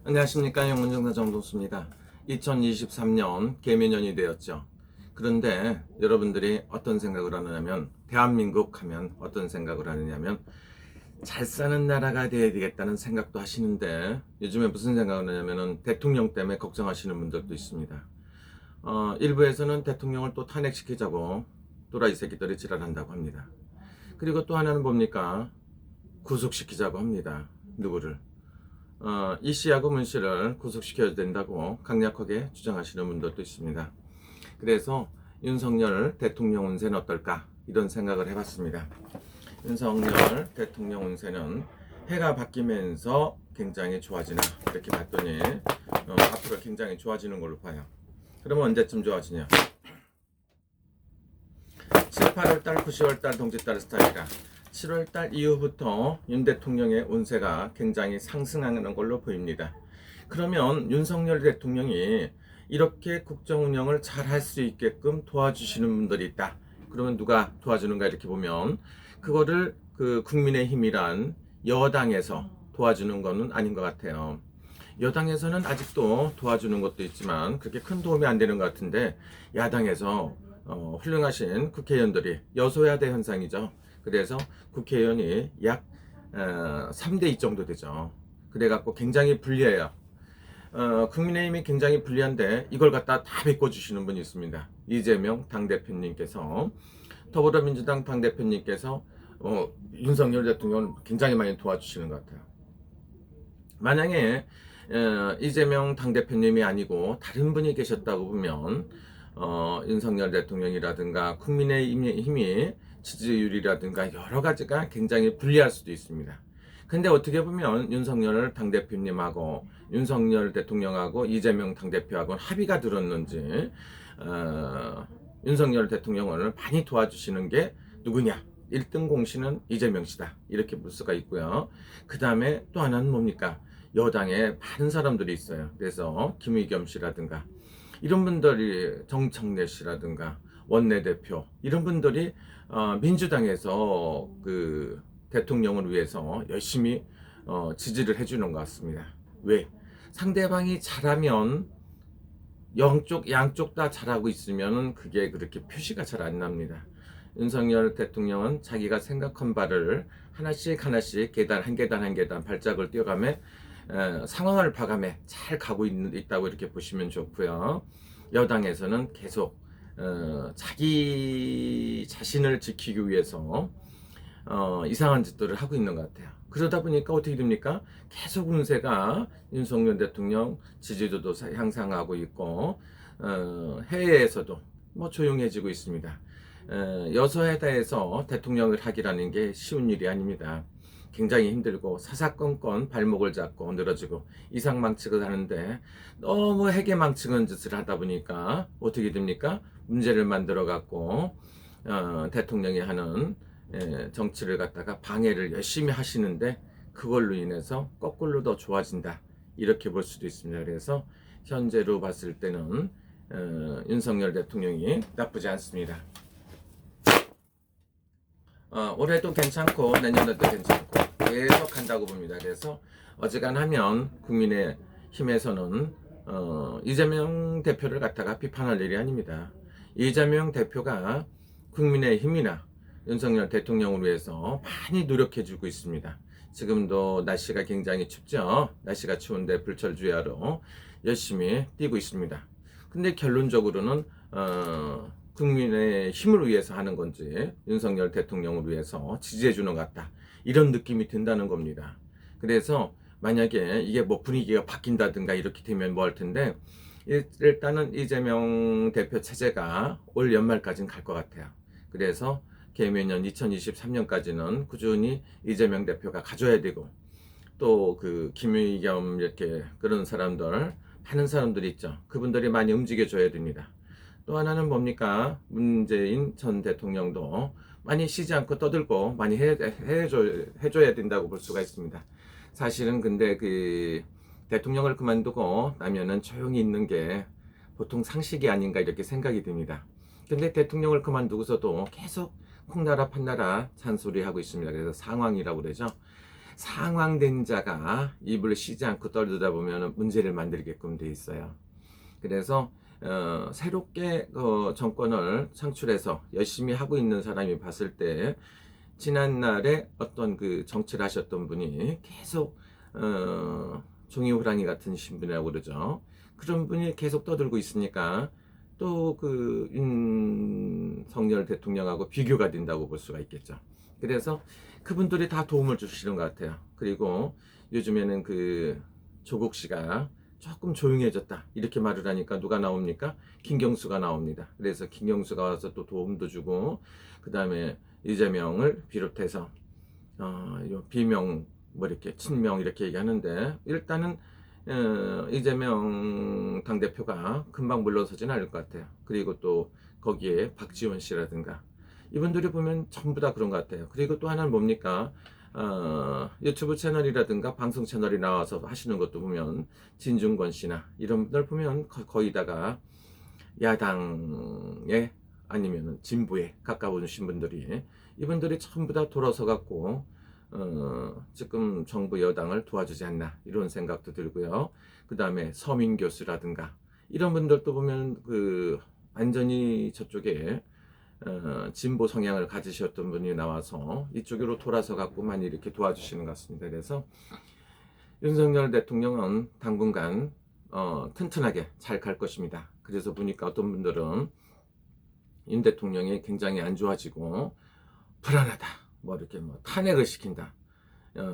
안녕하십니까. 영문정사 정동수입니다. 2023년 개묘년이 되었죠. 그런데 여러분들이 어떤 생각을 하느냐면, 대한민국 하면 어떤 생각을 하느냐면 잘 사는 나라가 되어야 되겠다는 생각도 하시는데, 요즘에 무슨 생각을 하냐면은 대통령 때문에 걱정하시는 분들도 있습니다. 일부에서는 대통령을 또 탄핵시키자고 또라이 새끼들이 지랄한다고 합니다. 그리고 또 하나는 뭡니까? 구속시키자고 합니다. 누구를? 이 씨하고 문 씨를 구속시켜야 된다고 강력하게 주장하시는 분들도 있습니다. 그래서 윤석열 대통령 운세는 어떨까? 이런 생각을 해봤습니다. 윤석열 대통령 운세는 해가 바뀌면서 굉장히 좋아지나 이렇게 봤더니 앞으로 굉장히 좋아지는 걸로 봐요. 그러면 언제쯤 좋아지냐? 7, 8월달, 9, 10월달 동짓달 스타일이라 7월달 이후부터 윤 대통령의 운세가 굉장히 상승하는 걸로 보입니다. 그러면 윤석열 대통령이 이렇게 국정 운영을 잘 할 수 있게끔 도와주시는 분들이 있다. 그러면 누가 도와주는가 이렇게 보면 그거를 그 국민의힘이란 여당에서 도와주는 거는 아닌 것 같아요. 여당에서는 아직도 도와주는 것도 있지만 그렇게 큰 도움이 안 되는 것 같은데, 야당에서 훌륭하신 국회의원들이, 여소야대 현상이죠. 그래서 국회의원이 약 3대2 정도 되죠. 그래갖고 굉장히 불리해요. 국민의힘이 굉장히 불리한데 이걸 갖다 다 메꿔주시는 분이 있습니다. 이재명 당대표님께서, 더불어민주당 당대표님께서 윤석열 대통령을 굉장히 많이 도와주시는 것 같아요. 만약에 이재명 당대표님이 아니고 다른 분이 계셨다고 보면 윤석열 대통령이라든가 국민의힘이 지지율이라든가 여러 가지가 굉장히 불리할 수도 있습니다. 근데 어떻게 보면 윤석열 당대표님하고 윤석열 대통령하고 이재명 당대표하고 합의가 들었는지 윤석열 대통령을 많이 도와주시는 게 누구냐? 1등 공신은 이재명 씨다. 이렇게 볼 수가 있고요. 그 다음에 또 하나는 뭡니까? 여당에 많은 사람들이 있어요. 그래서 김의겸 씨라든가 이런 분들이, 정청래 씨라든가 원내대표 이런 분들이 민주당에서 그 대통령을 위해서 열심히 지지를 해주는 것 같습니다. 왜? 상대방이 잘하면 양쪽 다 잘하고 있으면 그게 그렇게 표시가 잘 안 납니다. 윤석열 대통령은 자기가 생각한 바를 하나씩 하나씩 계단 한 계단 한 계단 발작을 뛰어가며 상황을 봐가며 잘 가고 있다고 이렇게 보시면 좋고요. 여당에서는 계속 자기 자신을 지키기 위해서 이상한 짓들을 하고 있는 것 같아요. 그러다 보니까 어떻게 됩니까? 계속 운세가 윤석열 대통령 지지도도 향상하고 있고 해외에서도 뭐 조용해지고 있습니다. 여소야대에서 대통령을 하기라는 게 쉬운 일이 아닙니다. 굉장히 힘들고 사사건건 발목을 잡고 늘어지고 이상망측을 하는데, 너무 해계망측한 짓을 하다 보니까 어떻게 됩니까? 문제를 만들어 갖고 대통령이 하는 정치를 갖다가 방해를 열심히 하시는데, 그걸로 인해서 거꾸로 더 좋아진다 이렇게 볼 수도 있습니다. 그래서 현재로 봤을 때는 윤석열 대통령이 나쁘지 않습니다. 올해도 괜찮고 내년에도 괜찮고 계속 한다고 봅니다. 그래서 어지간하면 국민의힘에서는 이재명 대표를 갖다가 비판할 일이 아닙니다. 이재명 대표가 국민의힘이나 윤석열 대통령을 위해서 많이 노력해주고 있습니다. 지금도 날씨가 굉장히 춥죠. 날씨가 추운데 불철주야로 열심히 뛰고 있습니다. 근데 결론적으로는 국민의 힘을 위해서 하는 건지 윤석열 대통령을 위해서 지지해주는 것 같다, 이런 느낌이 든다는 겁니다. 그래서 만약에 이게 뭐 분위기가 바뀐다든가 이렇게 되면 뭐 할 텐데, 일단은 이재명 대표 체제가 올 연말까지는 갈 것 같아요. 그래서 개묘년 2023년까지는 꾸준히 이재명 대표가 가져야 되고, 또 그 김의겸 이렇게 그런 사람들, 많은 사람들이 있죠. 그분들이 많이 움직여줘야 됩니다. 또 하나는 뭡니까? 문재인 전 대통령도 많이 쉬지 않고 떠들고 많이 해줘야 된다고 볼 수가 있습니다. 사실은 근데 그 대통령을 그만두고 나면은 조용히 있는 게 보통 상식이 아닌가 이렇게 생각이 듭니다. 근데 대통령을 그만두고서도 계속 콩나라 판나라 잔소리 하고 있습니다. 그래서 상황이라고 그러죠. 상황된 자가 입을 쉬지 않고 떨다 보면 문제를 만들게끔 돼 있어요. 그래서 새롭게 정권을 창출해서 열심히 하고 있는 사람이 봤을 때 지난날에 어떤 그 정치를 하셨던 분이 계속 종이 호랑이 같은 신분이라고 그러죠. 그런 분이 계속 떠들고 있으니까 또 그 윤석열 대통령하고 비교가 된다고 볼 수가 있겠죠. 그래서 그분들이 다 도움을 주시는 것 같아요. 그리고 요즘에는 그 조국 씨가 조금 조용해졌다 이렇게 말을 하니까 누가 나옵니까? 김경수가 나옵니다. 그래서 김경수가 와서 또 도움도 주고, 그 다음에 이재명을 비롯해서 요 비명 뭐 이렇게 친명 이렇게 얘기하는데, 일단은 이재명 당대표가 금방 물러서진 않을 것 같아요. 그리고 또 거기에 박지원 씨라든가 이분들이 보면 전부 다 그런 것 같아요. 그리고 또 하나는 뭡니까? 유튜브 채널이라든가 방송 채널이 나와서 하시는 것도 보면 진중권 씨나 이런 분들 보면 거의 다가 야당에 아니면 진보에 가까우신 분들이, 이분들이 전부 다 돌아서 갖고 지금 정부 여당을 도와주지 않나 이런 생각도 들고요. 그 다음에 서민 교수라든가 이런 분들도 보면 그 완전히 저쪽에 진보 성향을 가지셨던 분이 나와서 이쪽으로 돌아서 갖고 많이 이렇게 도와주시는 것 같습니다. 그래서 윤석열 대통령은 당분간 튼튼하게 잘 갈 것입니다. 그래서 보니까 어떤 분들은 윤 대통령이 굉장히 안 좋아지고 불안하다, 뭐 이렇게 뭐 탄핵을 시킨다,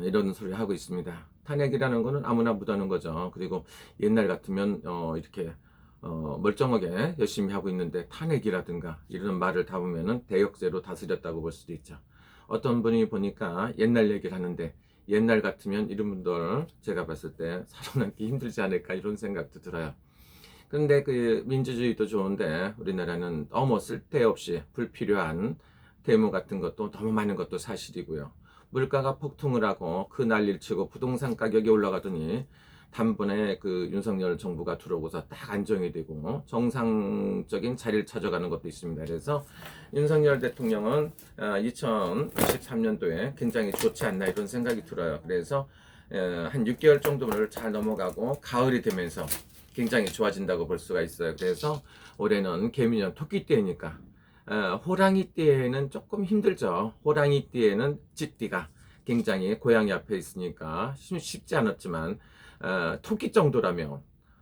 이런 소리 하고 있습니다. 탄핵이라는 거는 아무나 못하는 거죠. 그리고 옛날 같으면 이렇게 멀쩡하게 열심히 하고 있는데 탄핵이라든가 이런 말을 담으면은 대역죄로 다스렸다고 볼 수도 있죠. 어떤 분이 보니까 옛날 얘기를 하는데, 옛날 같으면 이런 분들 제가 봤을 때 살아남기 힘들지 않을까 이런 생각도 들어요. 근데 그 민주주의도 좋은데 우리나라는 너무 쓸데없이 불필요한 데모 같은 것도 너무 많은 것도 사실이고요. 물가가 폭등을 하고 그 난리를 치고 부동산 가격이 올라가더니 단번에 그 윤석열 정부가 들어오고서 딱 안정이 되고 정상적인 자리를 찾아가는 것도 있습니다. 그래서 윤석열 대통령은 2023년도에 굉장히 좋지 않나 이런 생각이 들어요. 그래서 한 6개월 정도를 잘 넘어가고 가을이 되면서 굉장히 좋아진다고 볼 수가 있어요. 그래서 올해는 개미년 토끼띠니까 호랑이 띠에는 조금 힘들죠. 호랑이 띠에는 쥐띠가 굉장히 고양이 앞에 있으니까 쉽지 않았지만 토끼 정도라면,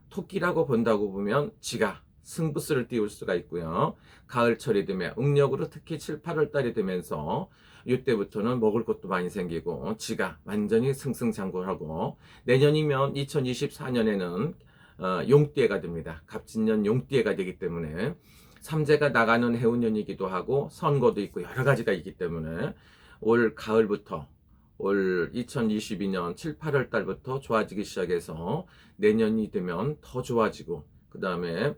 토끼라고 본다고 보면 쥐가 승부수를 띄울 수가 있고요. 가을철이 되면 음력으로 특히 7, 8월 달이 되면서 이때부터는 먹을 것도 많이 생기고 쥐가 완전히 승승장구하고, 내년이면 2024년에는 용띠해가 됩니다. 갑진년 용띠해가 되기 때문에 삼재가 나가는 해운년이기도 하고 선거도 있고 여러 가지가 있기 때문에 올 가을부터 올 2022년 7, 8월 달부터 좋아지기 시작해서 내년이 되면 더 좋아지고, 그 다음에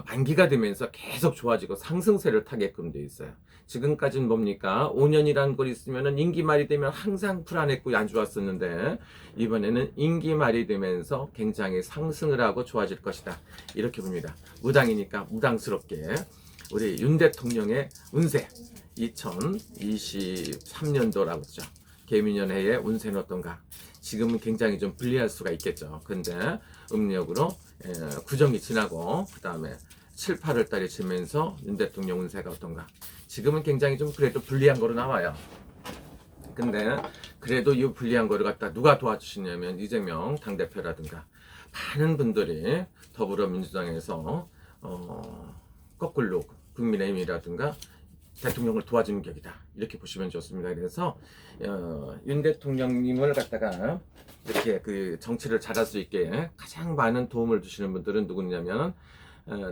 만기가 되면서 계속 좋아지고 상승세를 타게끔 돼 있어요. 지금까지는 뭡니까? 5년이라는 걸 있으면 임기 말이 되면 항상 불안했고 안 좋았었는데, 이번에는 임기 말이 되면서 굉장히 상승을 하고 좋아질 것이다 이렇게 봅니다. 무당이니까 무당스럽게 우리 윤 대통령의 운세 2023년도라고 했죠. 개미년 해의 운세는 어떤가? 지금은 굉장히 좀 불리할 수가 있겠죠. 근데 음력으로 구정이 지나고 그 다음에 7, 8월 달이 지면서 윤 대통령 운세가 어떤가? 지금은 굉장히 좀 그래도 불리한 거로 나와요. 근데 그래도 이 불리한 거를 갖다 누가 도와주시냐면 이재명 당대표라든가 많은 분들이 더불어민주당에서 거꾸로 국민의힘이라든가 대통령을 도와주는 격이다 이렇게 보시면 좋습니다. 그래서 윤 대통령님을 갖다가 이렇게 그 정치를 잘할 수 있게 가장 많은 도움을 주시는 분들은 누구냐면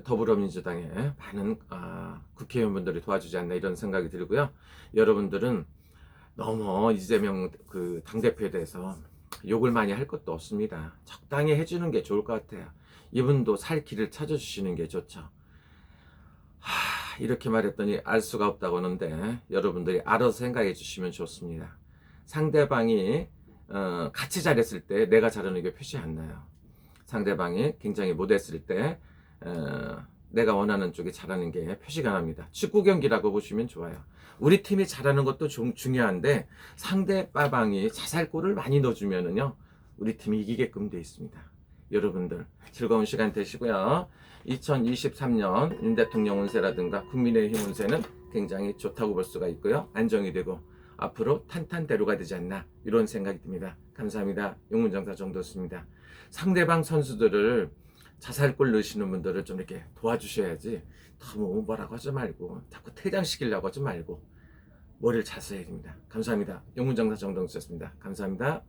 더불어민주당의 많은 국회의원분들이 도와주지 않나 이런 생각이 들고요. 여러분들은 너무 이재명 그 당대표에 대해서 욕을 많이 할 것도 없습니다. 적당히 해주는 게 좋을 것 같아요. 이분도 살 길을 찾아주시는 게 좋죠. 이렇게 말했더니 알 수가 없다고 하는데 여러분들이 알아서 생각해 주시면 좋습니다. 상대방이 같이 잘했을 때 내가 잘하는 게 표시 안 나요. 상대방이 굉장히 못했을 때 내가 원하는 쪽이 잘하는 게 표시가 납니다. 축구 경기라고 보시면 좋아요. 우리 팀이 잘하는 것도 중요한데 상대 빠방이 자살골을 많이 넣어주면은요 우리 팀이 이기게끔 돼 있습니다. 여러분들 즐거운 시간 되시고요. 2023년 윤 대통령 운세라든가 국민의힘 운세는 굉장히 좋다고 볼 수가 있고요. 안정이 되고 앞으로 탄탄대로가 되지 않나 이런 생각이 듭니다. 감사합니다. 용문정사 정도였습니다. 상대방 선수들을 자살골 넣으시는 분들을 좀 이렇게 도와주셔야지 너무 뭐라고 하지 말고 자꾸 퇴장시키려고 하지 말고 머리를 잘 써야 됩니다. 감사합니다. 용문정사 정도였습니다. 감사합니다.